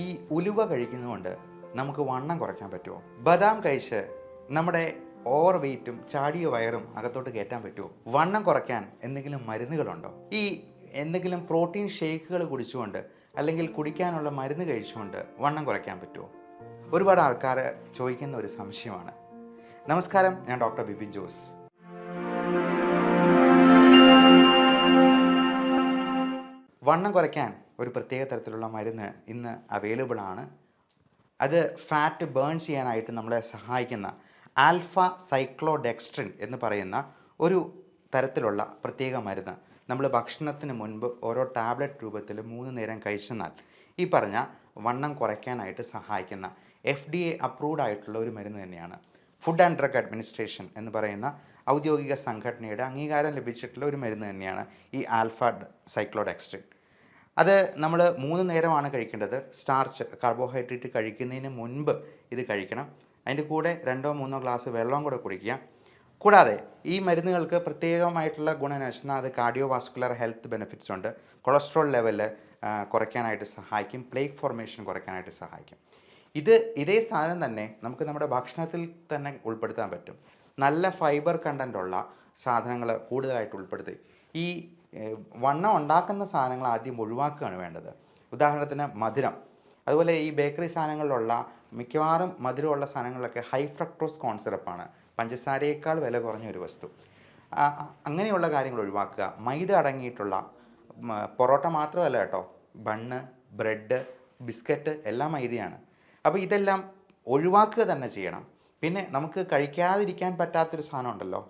ഈ ഉലുവ കഴിക്കുന്നതുകൊണ്ട് നമുക്ക് വണ്ണം കുറയ്ക്കാൻ പറ്റുമോ? ബദാം കഴിച്ച് നമ്മുടെ ഓവർ വെയ്റ്റും ചാടിയ വയറും അകത്തോട്ട് കയറ്റാൻ പറ്റുമോ? വണ്ണം കുറയ്ക്കാൻ എന്തെങ്കിലും മരുന്നുകളുണ്ടോ? ഈ എന്തെങ്കിലും പ്രോട്ടീൻ ഷേക്കുകൾ കുടിച്ചുകൊണ്ട് അല്ലെങ്കിൽ കുടിക്കാനുള്ള മരുന്ന് കഴിച്ചുകൊണ്ട് വണ്ണം കുറയ്ക്കാൻ പറ്റുമോ? ഒരുപാട് ആൾക്കാർ ചോദിക്കുന്ന ഒരു സംശയമാണ്. നമസ്കാരം, ഞാൻ ഡോക്ടർ ബിപിൻ ജോസ്. വണ്ണം കുറയ്ക്കാൻ ഒരു പ്രത്യേക തരത്തിലുള്ള മരുന്ന് ഇന്ന് അവൈലബിൾ ആണ്. അത് ഫാറ്റ് ബേൺ ചെയ്യാനായിട്ട് നമ്മളെ സഹായിക്കുന്ന ആൽഫ സൈക്ലോഡെക്സ്ട്രിൻ എന്ന് പറയുന്ന ഒരു തരത്തിലുള്ള പ്രത്യേക മരുന്ന് നമ്മൾ ഭക്ഷണത്തിന് മുൻപ് ഓരോ ടാബ്ലറ്റ് രൂപത്തിൽ 3 നേരം കഴിച്ചെന്നാൽ ഈ പറഞ്ഞ വണ്ണം കുറയ്ക്കാനായിട്ട് സഹായിക്കുന്ന FDA അപ്രൂവ്ഡ് ആയിട്ടുള്ള ഒരു മരുന്ന് തന്നെയാണ്. ഫുഡ് ആൻഡ് ഡ്രഗ് അഡ്മിനിസ്ട്രേഷൻ എന്ന് പറയുന്ന ഔദ്യോഗിക സംഘടനയുടെ അംഗീകാരം ലഭിച്ചിട്ടുള്ള ഒരു മരുന്ന് തന്നെയാണ് ഈ ആൽഫ സൈക്ലോഡെക്സ്ട്രിൻ. അത് നമ്മൾ 3 നേരമാണ് കഴിക്കേണ്ടത്. സ്റ്റാർച്ച്, കാർബോഹൈഡ്രേറ്റ് കഴിക്കുന്നതിന് മുൻപ് ഇത് കഴിക്കണം. അതിൻ്റെ കൂടെ 2-3 ഗ്ലാസ് വെള്ളം കൂടെ കുടിക്കുക. കൂടാതെ ഈ മരുന്നുകൾക്ക് പ്രത്യേകമായിട്ടുള്ള ഗുണം എന്ന് വെച്ചാൽ അത് കാർഡിയോ വാസ്കുലർ ഹെൽത്ത് ബെനിഫിറ്റ്സ് ഉണ്ട്. കൊളസ്ട്രോൾ ലെവൽ കുറയ്ക്കാനായിട്ട് സഹായിക്കും. പ്ലേക്ക് ഫോർമേഷൻ കുറയ്ക്കാനായിട്ട് സഹായിക്കും. ഇതേ സാധനം തന്നെ നമുക്ക് നമ്മുടെ ഭക്ഷണത്തിൽ തന്നെ ഉൾപ്പെടുത്താൻ പറ്റും. നല്ല ഫൈബർ കണ്ടൻ്റ് ഉള്ള സാധനങ്ങൾ കൂടുതലായിട്ട് ഉൾപ്പെടുത്തി ഈ വണ്ണം ഉണ്ടാക്കുന്ന സാധനങ്ങൾ ആദ്യം ഒഴിവാക്കുകയാണ് വേണ്ടത്. ഉദാഹരണത്തിന് മധുരം, അതുപോലെ ഈ ബേക്കറി സാധനങ്ങളിലുള്ള മിക്കവാറും മധുരമുള്ള സാധനങ്ങളിലൊക്കെ ഹൈ ഫ്രക്ടോസ് കോൺ സിറപ്പാണ്, പഞ്ചസാരയേക്കാൾ വില കുറഞ്ഞ ഒരു വസ്തു. അങ്ങനെയുള്ള കാര്യങ്ങൾ ഒഴിവാക്കുക. മൈദ അടങ്ങിയിട്ടുള്ള പൊറോട്ട മാത്രമല്ല കേട്ടോ, ബണ്ണ്, ബ്രെഡ്, ബിസ്ക്കറ്റ് എല്ലാം മൈദയാണ്. അപ്പോൾ ഇതെല്ലാം ഒഴിവാക്കുക തന്നെ ചെയ്യണം. പിന്നെ നമുക്ക് കഴിക്കാതിരിക്കാൻ പറ്റാത്തൊരു സാധനം ഉണ്ടല്ലോ,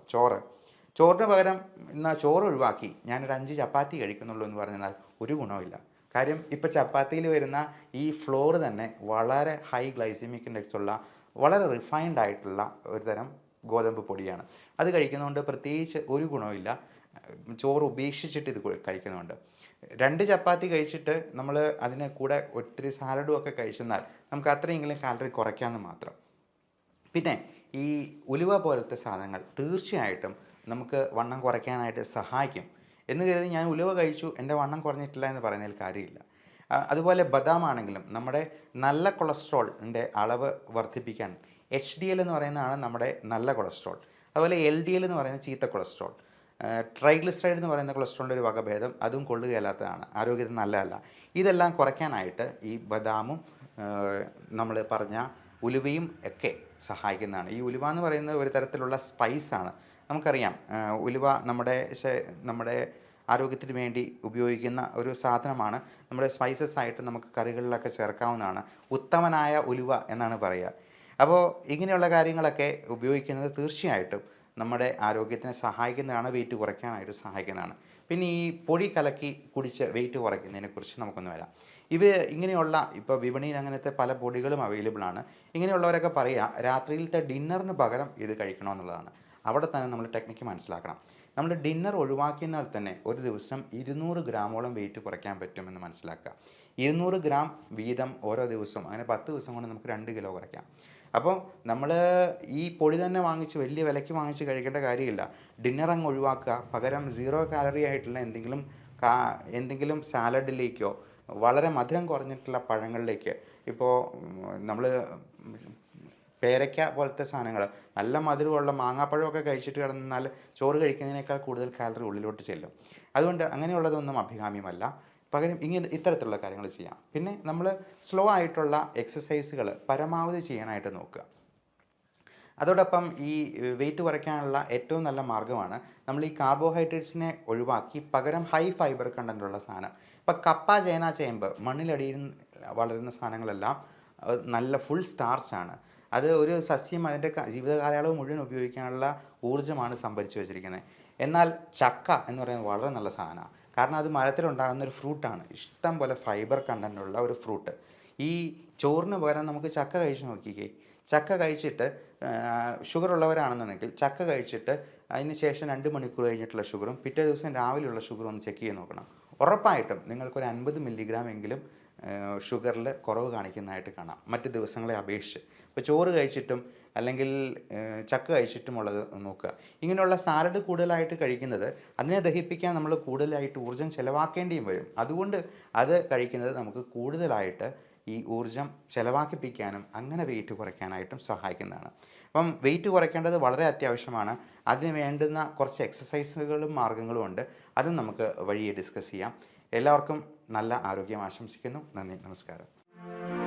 ചോറിന് പകരം എന്നാൽ ചോറ് ഒഴിവാക്കി ഞാനൊരു 5 ചപ്പാത്തി കഴിക്കുന്നുള്ളൂ എന്ന് പറഞ്ഞാൽ ഒരു ഗുണമില്ല. കാര്യം ഇപ്പോൾ ചപ്പാത്തിയിൽ വരുന്ന ഈ ഫ്ലോർ തന്നെ വളരെ ഹൈ ഗ്ലൈസമിക് ഇൻഡെക്സ് ഉള്ള വളരെ റിഫൈൻഡ് ആയിട്ടുള്ള ഒരു തരം ഗോതമ്പ് പൊടിയാണ്. അത് കഴിക്കുന്നതുകൊണ്ട് പ്രത്യേകിച്ച് ഒരു ഗുണമില്ല. ചോറ് ഉപേക്ഷിച്ചിട്ട് ഇത് കഴിക്കുന്നുണ്ട്. 2 ചപ്പാത്തി കഴിച്ചിട്ട് നമ്മൾ അതിന് കൂടെ ഒത്തിരി സാലഡും ഒക്കെ കഴിച്ചെന്നാൽ നമുക്ക് അത്രയെങ്കിലും കാലറി കുറയ്ക്കാമെന്ന് മാത്രം. പിന്നെ ഈ ഉലുവ പോലത്തെ സാധനങ്ങൾ തീർച്ചയായിട്ടും നമുക്ക് വണ്ണം കുറയ്ക്കാനായിട്ട് സഹായിക്കും എന്ന് കരുതി ഞാൻ ഉലുവ കഴിച്ചു എൻ്റെ വണ്ണം കുറഞ്ഞിട്ടില്ല എന്ന് പറയുന്നതിൽ കാര്യമില്ല. അതുപോലെ ബദാം ആണെങ്കിലും നമ്മുടെ നല്ല കൊളസ്ട്രോളിൻ്റെ അളവ് വർദ്ധിപ്പിക്കാൻ HDL എന്ന് പറയുന്നതാണ് നമ്മുടെ നല്ല കൊളസ്ട്രോൾ. അതുപോലെ LDL എന്ന് പറയുന്ന ചീത്ത കൊളസ്ട്രോൾ, ട്രൈഗ്ലിസറൈഡ് എന്ന് പറയുന്ന കൊളസ്ട്രോളിൻ്റെ ഒരു വകഭേദം, അതും കൊള്ളുകയല്ലാത്തതാണ്, ആരോഗ്യത്തിന് നല്ലതല്ല. ഇതെല്ലാം കുറയ്ക്കാനായിട്ട് ഈ ബദാമും നമ്മൾ പറഞ്ഞ ഉലുവയും ഒക്കെ സഹായിക്കുന്നതാണ്. ഈ ഉലുവ എന്ന് പറയുന്നത് ഒരു തരത്തിലുള്ള സ്പൈസാണ്. നമുക്കറിയാം, ഉലുവ നമ്മുടെ ആരോഗ്യത്തിന് വേണ്ടി ഉപയോഗിക്കുന്ന ഒരു സാധനമാണ്. നമ്മുടെ സ്പൈസസ് ആയിട്ട് നമുക്ക് കറികളിലൊക്കെ ചേർക്കാവുന്നതാണ്. ഉത്തമനായ ഉലുവ എന്നാണ് പറയുക. അപ്പോൾ ഇങ്ങനെയുള്ള കാര്യങ്ങളൊക്കെ ഉപയോഗിക്കുന്നത് തീർച്ചയായിട്ടും നമ്മുടെ ആരോഗ്യത്തിനെ സഹായിക്കുന്നതാണ്, വെയിറ്റ് കുറയ്ക്കാനായിട്ട് സഹായിക്കുന്നതാണ്. പിന്നെ ഈ പൊടി കലക്കി കുടിച്ച് വെയിറ്റ് കുറയ്ക്കുന്നതിനെക്കുറിച്ച് നമുക്കൊന്ന് വരാം. ഇങ്ങനെയുള്ള ഇപ്പോൾ വിപണിയിൽ അങ്ങനത്തെ പല പൊടികളും അവൈലബിൾ ആണ്. ഇങ്ങനെയുള്ളവരൊക്കെ പറയുക രാത്രിയിലത്തെ ഡിന്നറിന് പകരം ഇത് കഴിക്കണമെന്നുള്ളതാണ്. അവിടെ തന്നെ നമ്മൾ ടെക്നിക്ക് മനസ്സിലാക്കണം. നമ്മൾ ഡിന്നർ ഒഴിവാക്കിയെന്നാൽ തന്നെ ഒരു ദിവസം 200 ഗ്രാമോളം വെയിറ്റ് കുറയ്ക്കാൻ പറ്റുമെന്ന് മനസ്സിലാക്കുക. 200 ഗ്രാം വീതം ഓരോ ദിവസവും, അങ്ങനെ 10 ദിവസം കൊണ്ട് നമുക്ക് 2 കിലോ കുറയ്ക്കാം. അപ്പോൾ നമ്മൾ ഈ പൊടി തന്നെ വാങ്ങിച്ച് വലിയ വിലയ്ക്ക് വാങ്ങിച്ച് കഴിക്കേണ്ട കാര്യമില്ല. ഡിന്നർ അങ്ങ് ഒഴിവാക്കുക. പകരം 0 കാലറി ആയിട്ടുള്ള എന്തെങ്കിലും സാലഡിലേക്കോ വളരെ മധുരം കുറഞ്ഞിട്ടുള്ള പഴങ്ങളിലേക്ക്, ഇപ്പോൾ നമ്മൾ പേരയ്ക്ക പോലത്തെ സാധനങ്ങൾ, നല്ല മധുരമുള്ള മാങ്ങാപ്പഴമൊക്കെ കഴിച്ചിട്ട് കിടന്നാൽ ചോറ് കഴിക്കുന്നതിനേക്കാൾ കൂടുതൽ കാലറി ഉള്ളിലോട്ട് ചെല്ലും. അതുകൊണ്ട് അങ്ങനെയുള്ളതൊന്നും അഭികാമ്യമല്ല. പകരം ഇത്തരത്തിലുള്ള കാര്യങ്ങൾ ചെയ്യാം. പിന്നെ നമ്മൾ സ്ലോ ആയിട്ടുള്ള എക്സസൈസുകൾ പരമാവധി ചെയ്യാനായിട്ട് നോക്കുക. അതോടൊപ്പം ഈ വെയിറ്റ് കുറയ്ക്കാനുള്ള ഏറ്റവും നല്ല മാർഗ്ഗമാണ് നമ്മൾ ഈ കാർബോഹൈഡ്രേറ്റ്സിനെ ഒഴിവാക്കി പകരം ഹൈ ഫൈബർ കണ്ടൻ്റുള്ള സാധനം. ഇപ്പോൾ കപ്പ, ചേന, ചേമ്പ്, മണ്ണിലടിയിൽ വളരുന്ന സാധനങ്ങളെല്ലാം നല്ല ഫുൾ സ്റ്റാർച്ചാണ്. അത് ഒരു സസ്യം അതിൻ്റെ ജീവിതകാലയളവ് മുഴുവൻ ഉപയോഗിക്കാനുള്ള ഊർജ്ജമാണ് സംഭരിച്ചു വെച്ചിരിക്കുന്നത്. എന്നാൽ ചക്ക എന്ന് പറയുന്നത് വളരെ നല്ല സാധനമാണ്. കാരണം അത് മരത്തിലുണ്ടാകുന്ന ഒരു ഫ്രൂട്ടാണ്, ഇഷ്ടം പോലെ ഫൈബർ കണ്ടൻ്റുള്ള ഒരു ഫ്രൂട്ട്. ഈ ചോറിന് പകരം നമുക്ക് ചക്ക കഴിച്ച് നോക്കിക്കേ. ചക്ക കഴിച്ചിട്ട് ഷുഗർ ഉള്ളവരാണെന്നുണ്ടെങ്കിൽ ചക്ക കഴിച്ചിട്ട് അതിന് ശേഷം 2 മണിക്കൂർ കഴിഞ്ഞിട്ടുള്ള ഷുഗറും പിറ്റേ ദിവസം രാവിലെയുള്ള ഷുഗറും ഒന്ന് ചെക്ക് ചെയ്ത് നോക്കണം. ഉറപ്പായിട്ടും നിങ്ങൾക്കൊരു 50 മില്ലിഗ്രാം എങ്കിലും ഷുഗറിൽ കുറവ് കാണിക്കുന്നതായിട്ട് കാണാം മറ്റ് ദിവസങ്ങളെ അപേക്ഷിച്ച്. ഇപ്പോൾ ചോറ് കഴിച്ചിട്ടും അല്ലെങ്കിൽ ചക്ക കഴിച്ചിട്ടുമുള്ളത് നോക്കുക. ഇങ്ങനെയുള്ള സാലഡ് കൂടുതലായിട്ട് കഴിക്കുന്നത് അതിനെ ദഹിപ്പിക്കാൻ നമ്മൾ കൂടുതലായിട്ട് ഊർജ്ജം ചിലവാക്കേണ്ടിയും വരും. അതുകൊണ്ട് അത് കഴിക്കുന്നത് നമുക്ക് കൂടുതലായിട്ട് ഈ ഊർജ്ജം ചിലവാക്കിപ്പിക്കാനും അങ്ങനെ വെയിറ്റ് കുറയ്ക്കാനായിട്ടും സഹായിക്കുന്നതാണ്. അപ്പം വെയിറ്റ് കുറയ്ക്കേണ്ടത് വളരെ അത്യാവശ്യമാണ്. അതിന് വേണ്ടുന്ന കുറച്ച് എക്സസൈസുകളും മാർഗ്ഗങ്ങളും ഉണ്ട്. അതും നമുക്ക് വഴിയെ ഡിസ്കസ് ചെയ്യാം. എല്ലാവർക്കും നല്ല ആരോഗ്യം ആശംസിക്കുന്നു. നന്ദി, നമസ്കാരം.